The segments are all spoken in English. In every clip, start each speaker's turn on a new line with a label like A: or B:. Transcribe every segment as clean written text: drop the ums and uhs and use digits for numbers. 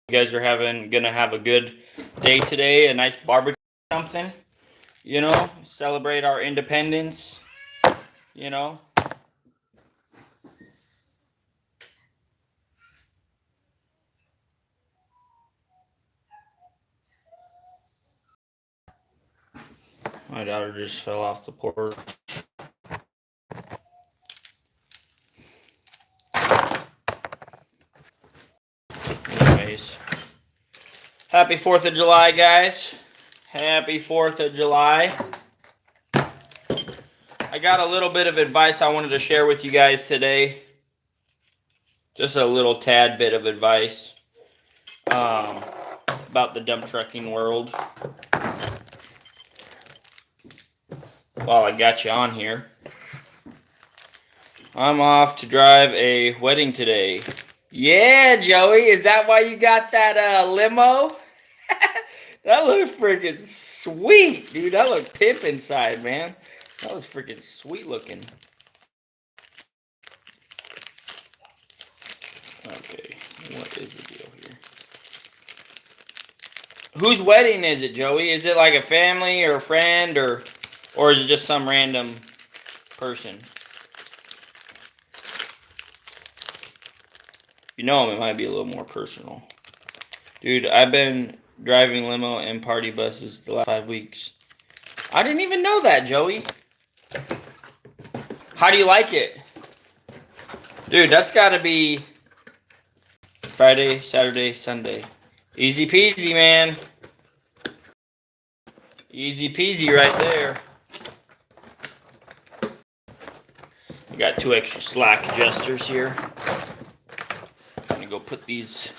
A: You guys are gonna have a good day today, a nice barbecue or something, you know, celebrate our independence, you know. My daughter just fell off the porch. Anyways, happy 4th of July, guys. Happy 4th of July. I got a little bit of advice I wanted to share with you guys today. Just a little tad bit of advice about the dump trucking world. While I got you on here, I'm off to drive a wedding today. Yeah, Joey, is that why you got that limo? That looked freaking sweet, dude. That looked pimp inside, man. That was freaking sweet looking. Okay, what is the deal here? Whose wedding is it, Joey? Is it like a family or a friend, or is it just some random person? If you know him, it might be a little more personal. Dude, I've been driving limo and party buses the last 5 weeks. I didn't even know that, Joey. How do you like it? Dude, that's got to be Friday, Saturday, Sunday. Easy peasy, man. Easy peasy right there. I got 2 extra slack adjusters here. I'm gonna go put these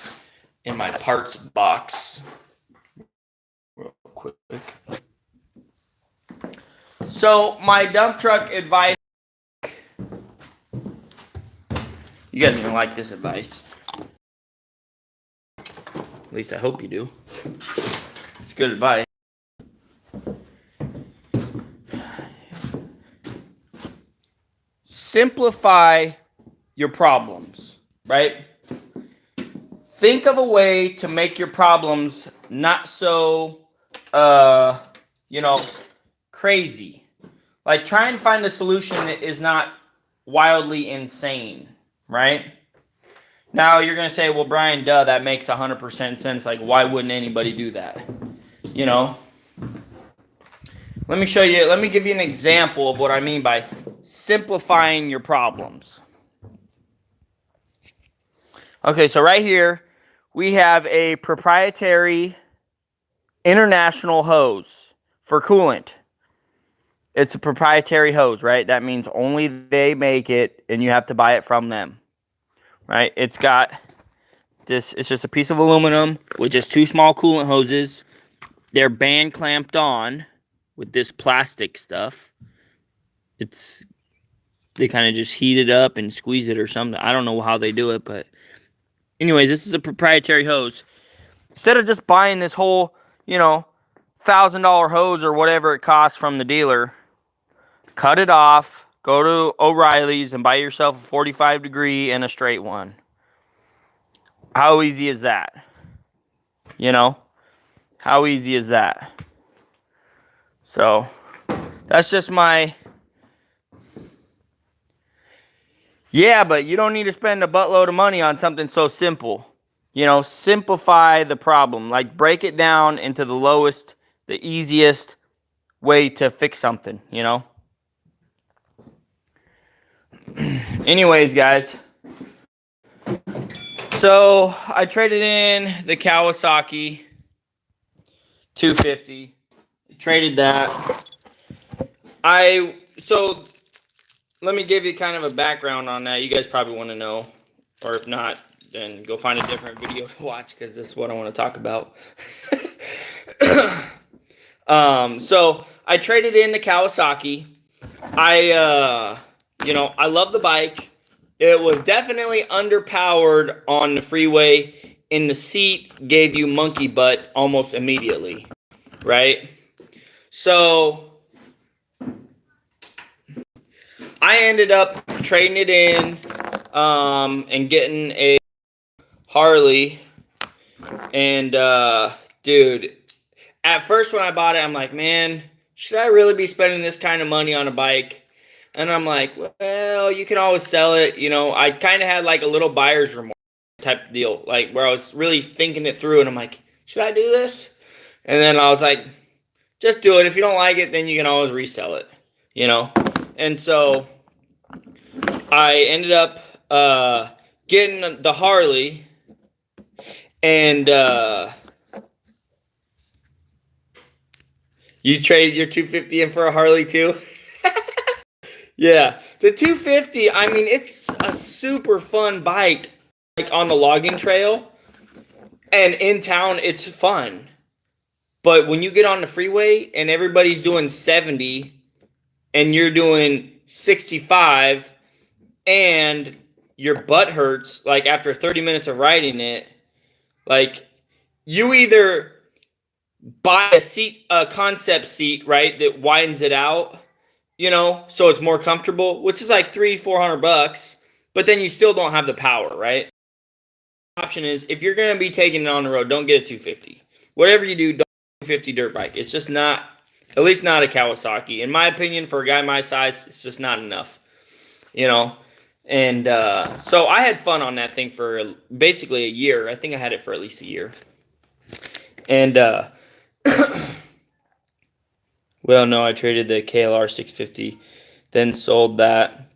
A: in my parts box real quick. So my dump truck advice. You guys are gonna like this advice. At least I hope you do. It's good advice. Simplify your problems, right? Think of a way to make your problems not so, crazy. Like, try and find a solution that is not wildly insane, right? Now, you're going to say, well, Brian, duh, that makes 100% sense. Like, why wouldn't anybody do that? You know? Let me show you, let me give you an example of what I mean by simplifying your problems. Okay, so right here, we have a proprietary international hose for coolant. It's a proprietary hose, right? That means only they make it, and you have to buy it from them, right? It's got this, it's just a piece of aluminum with just 2 small coolant hoses. They're band clamped on with this plastic stuff. They kind of just heat it up and squeeze it or something. I don't know how they do it, but anyways, this is a proprietary hose. Instead of just buying this whole, $1,000 hose or whatever it costs from the dealer, cut it off, go to O'Reilly's and buy yourself a 45 degree and a straight one. How easy is that? How easy is that? So, that's just my... Yeah, but you don't need to spend a buttload of money on something so simple. Simplify the problem. Like, break it down into the lowest, the easiest way to fix something, Anyways, guys. So, I traded in the Kawasaki 250. Traded that. Let me give you kind of a background on that. You guys probably want to know. Or if not, then go find a different video to watch, because this is what I want to talk about. So I traded in the Kawasaki. I love the bike. It was definitely underpowered on the freeway, and the seat gave you monkey butt almost immediately, right? So I ended up trading it in and getting a Harley And dude, at first when I bought it, I'm like, man, should I really be spending this kind of money on a bike? And I'm like, well, you can always sell it. You know, I kind of had like a little buyer's remorse type of deal, like where I was really thinking it through, and I'm like, should I do this? And then I was like, just do it. If you don't like it, then you can always resell it, you know? And so I ended up getting the Harley, and you traded your 250 in for a Harley too? Yeah, the 250, I mean, it's a super fun bike, like on the logging trail, and in town, it's fun. But when you get on the freeway and everybody's doing 70 and you're doing 65 and your butt hurts, like after 30 minutes of riding it, like you either buy a concept seat, right, that widens it out, you know, so it's more comfortable, which is like $300-400, but then you still don't have the power, right? Option is, if you're going to be taking it on the road, don't get a 250. Whatever you do, don't get a 250 dirt bike. It's just not, at least not a Kawasaki. In my opinion, for a guy my size, it's just not enough, you know? And so I had fun on that thing for basically a year. I think I had it for at least a year. And, well, no, I traded the KLR 650, then sold that.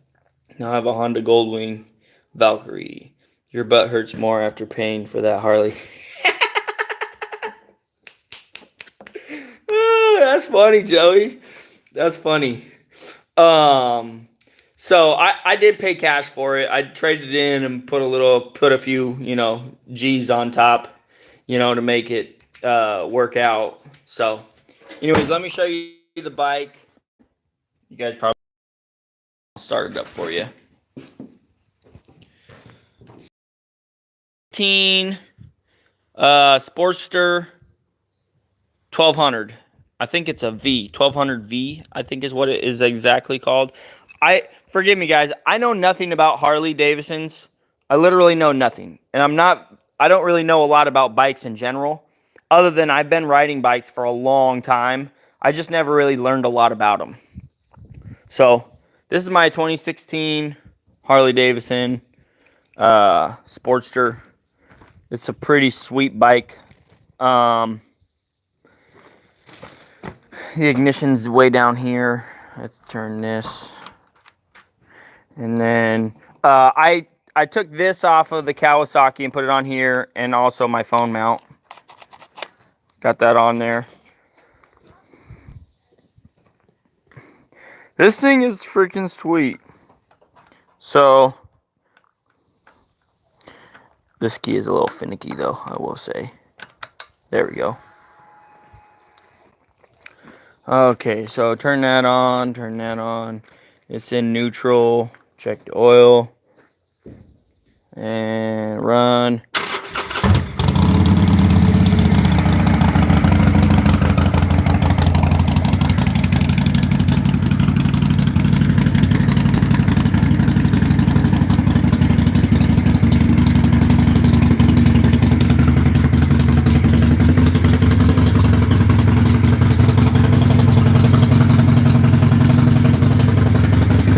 A: Now I have a Honda Goldwing Valkyrie. Your butt hurts more after paying for that Harley. Oh, that's funny, Joey. That's funny. So I did pay cash for it. I traded it in and put a few, you know, G's on top, you know, to make it work out. So, anyways, let me show you the bike. You guys probably start it up for you. Sportster 1200. I think it's a V, 1200V, I think is what it is exactly called. Forgive me guys, I know nothing about Harley Davidsons. I literally know nothing. And I don't really know a lot about bikes in general, other than I've been riding bikes for a long time. I just never really learned a lot about them. So, this is my 2016 Harley Davidson Sportster. It's a pretty sweet bike. The ignition's way down here. Let's turn this. And then I took this off of the Kawasaki and put it on here, and also my phone mount. Got that on there. This thing is freaking sweet. So, this key is a little finicky though, I will say. There we go. Okay, so turn that on, turn that on. It's in neutral. Check the oil. And run.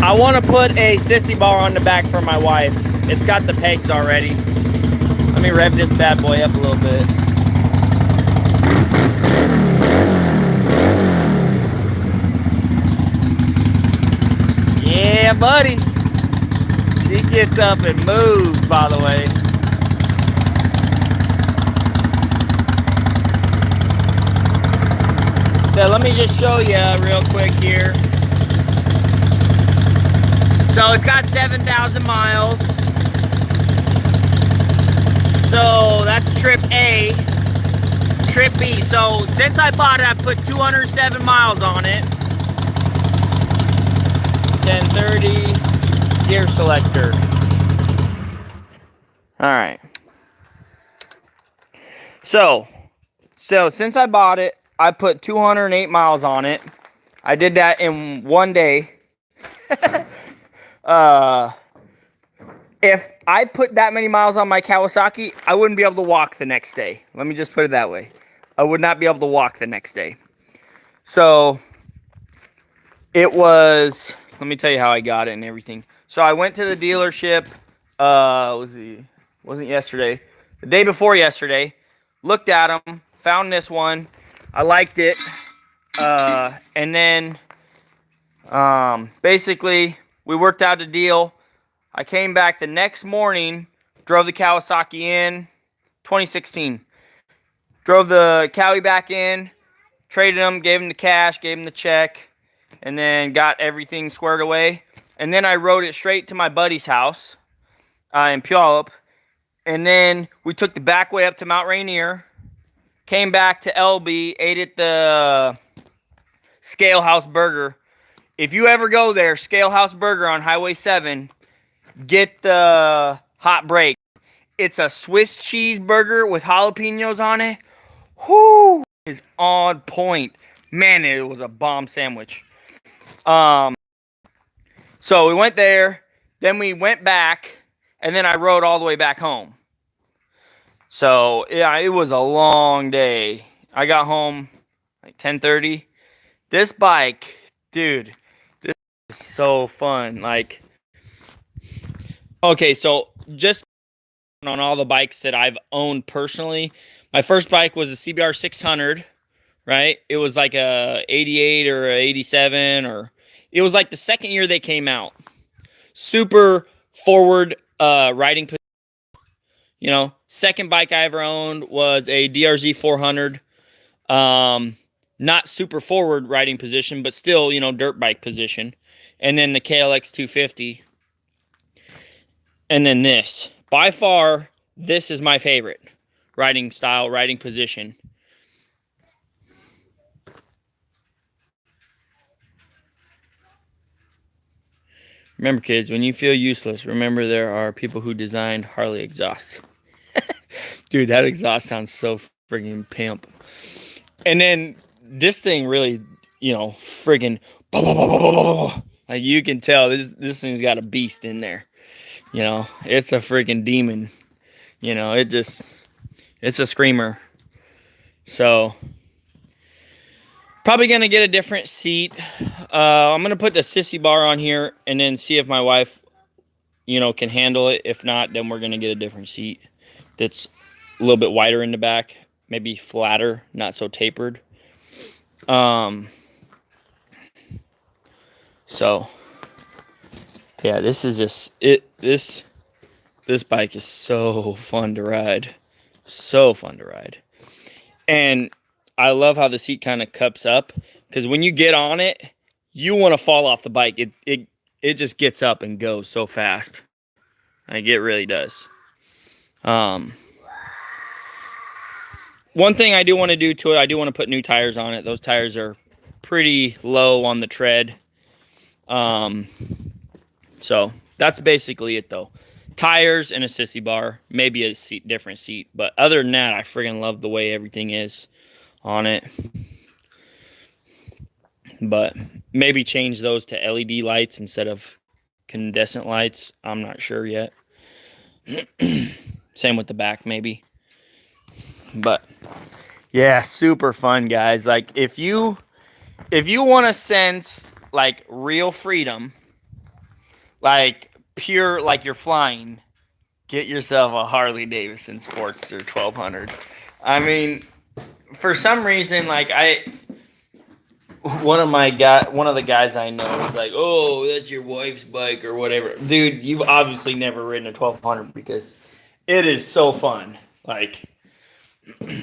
A: I want to put a sissy bar on the back for my wife. It's got the pegs already. Let me rev this bad boy up a little bit. Yeah, buddy. She gets up and moves, by the way. So let me just show you real quick here. So it's got 7,000 miles. So that's trip A. Trip B. So since I bought it, I put 207 miles on it. 1030 gear selector. All right. So since I bought it, I put 208 miles on it. I did that in one day. if I put that many miles on my Kawasaki, I wouldn't be able to walk the next day. Let me just put it that way. I would not be able to walk the next day. So it was, let me tell you how I got it and everything. So I went to the dealership, wasn't yesterday, the day before yesterday, looked at them, found this one, I liked it, and then basically we worked out a deal. I came back the next morning, drove the Kawasaki in, 2016. Drove the Cowie back in, traded them, gave him the cash, gave him the check, and then got everything squared away. And then I rode it straight to my buddy's house in Puyallup. And then we took the back way up to Mount Rainier, came back to LB, ate at the Scale House Burger. If you ever go there, Scale House Burger on Highway 7, get the hot break. It's a Swiss cheese burger with jalapenos on it. Whoo! Is on point. Man, it was a bomb sandwich. So we went there, then we went back, and then I rode all the way back home. So yeah, it was a long day. I got home like 10:30. This bike, dude, this is so fun. Like, okay, so just on all the bikes that I've owned personally, my first bike was a CBR 600, right? It was like a 88 or a 87, or it was like the second year they came out. Super forward riding position. You know, second bike I ever owned was a DRZ 400. Not super forward riding position, but still, you know, dirt bike position. And then the KLX 250. And then this. By far, this is my favorite riding style, riding position. Remember, kids, when you feel useless, remember there are people who designed Harley exhausts. Dude, that exhaust sounds so friggin' pimp. And then this thing really, you know, friggin' like you can tell this thing's got a beast in there. You know, it's a friggin' demon. You know, it's a screamer. So probably gonna get a different seat. I'm gonna put the sissy bar on here and then see if my wife, you know, can handle it. If not, then we're gonna get a different seat that's a little bit wider in the back, maybe flatter, not so tapered. So yeah, this is just it. This bike is so fun to ride, so fun to ride, and I love how the seat kind of cups up, because when you get on it, you want to fall off the bike. It just gets up and goes so fast. Like, it really does. One thing I do want to do to it, I do want to put new tires on it. Those tires are pretty low on the tread. So that's basically it, though. Tires and a sissy bar, maybe a different seat. But other than that, I friggin' love the way everything is on it. But maybe change those to LED lights instead of incandescent lights. I'm not sure yet. Same with the back, maybe. But yeah, super fun, guys. Like, if you want to sense like real freedom, like pure, like you're flying, get yourself a Harley Davidson Sportster 1200. I mean, for some reason, like one of the guys I know is like, oh, that's your wife's bike or whatever. Dude, you've obviously never ridden a 1200, because it is so fun. Like,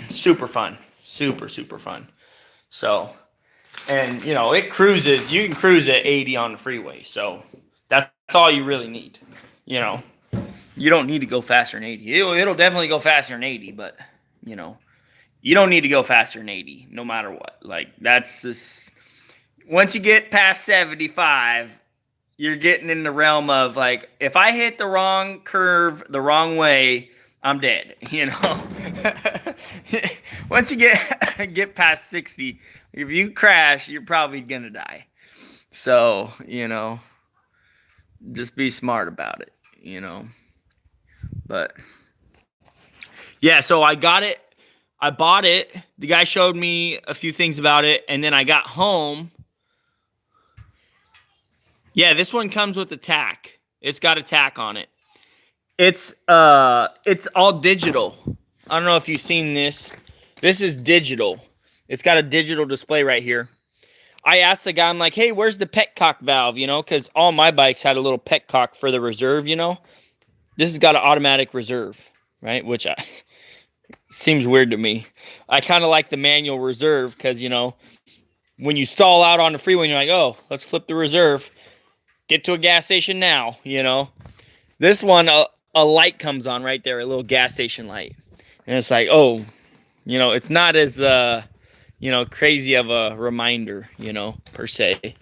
A: super fun. Super, super fun. So, and, you know, it cruises. You can cruise at 80 on the freeway. So, that's all you really need. You know, you don't need to go faster than 80. It'll definitely go faster than 80, but, you know, you don't need to go faster than 80, no matter what. Like, that's just, once you get past 75, you're getting in the realm of, like, if I hit the wrong curve the wrong way, I'm dead, you know. Once you get past 60, if you crash, you're probably gonna die. So, you know, just be smart about it, you know. But yeah, so I got it. I bought it. The guy showed me a few things about it, and then I got home. Yeah, this one comes with a tack. It's got a tack on it. It's all digital. I don't know if you've seen this. This is digital. It's got a digital display right here. I asked the guy, I'm like, hey, where's the petcock valve, you know? Because all my bikes had a little petcock for the reserve, you know? This has got an automatic reserve, right? Which seems weird to me. I kind of like the manual reserve because, you know, when you stall out on the freeway, you're like, oh, let's flip the reserve. Get to a gas station now, you know? This one, a light comes on right there, a little gas station light. And it's like, oh, you know, it's not as, you know, crazy of a reminder, you know, per se.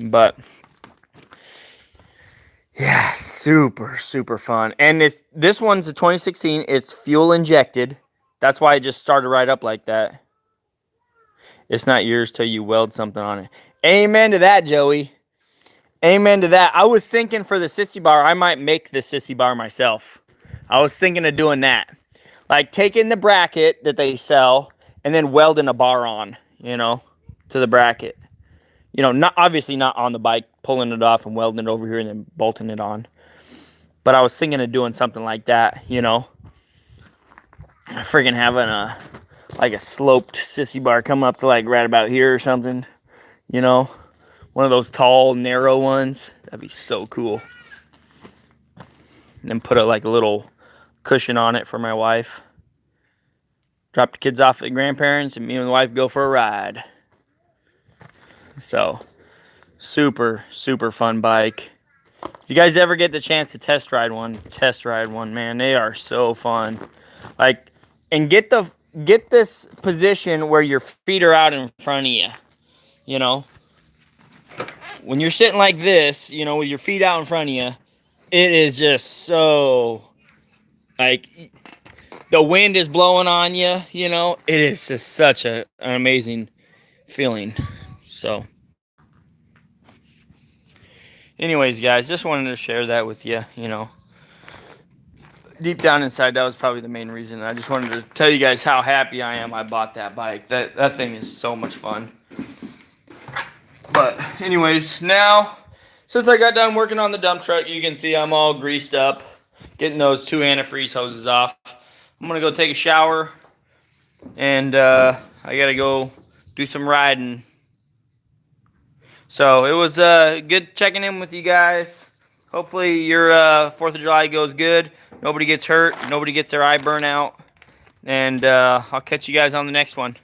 A: But yeah, super, super fun. And this one's a 2016. It's fuel injected. That's why it just started right up like that. It's not yours till you weld something on it. Amen to that, Joey. Amen to that. I was thinking for the sissy bar, I might make the sissy bar myself. I was thinking of doing that. Like taking the bracket that they sell and then welding a bar on, you know, to the bracket. You know, not obviously not on the bike, pulling it off and welding it over here and then bolting it on. But I was thinking of doing something like that, you know. Friggin' having like a sloped sissy bar come up to like right about here or something, you know. One of those tall, narrow ones. That'd be so cool. And then put like a little cushion on it for my wife. Drop the kids off at the grandparents and me and the wife go for a ride. So, super, super fun bike. If you guys ever get the chance to test ride one, man. They are so fun. Like, and get this position where your feet are out in front of you. You know, when you're sitting like this, you know, with your feet out in front of you, it is just so, like, the wind is blowing on you, you know. It is just such an amazing feeling. So, anyways, guys, just wanted to share that with you, you know. Deep down inside, that was probably the main reason. I just wanted to tell you guys how happy I am I bought that bike. That thing is so much fun. But anyways, now, since I got done working on the dump truck, you can see I'm all greased up, getting those 2 antifreeze hoses off. I'm going to go take a shower, and I got to go do some riding. So it was good checking in with you guys. Hopefully your 4th of July goes good. Nobody gets hurt. Nobody gets their eye burnt out. And I'll catch you guys on the next one.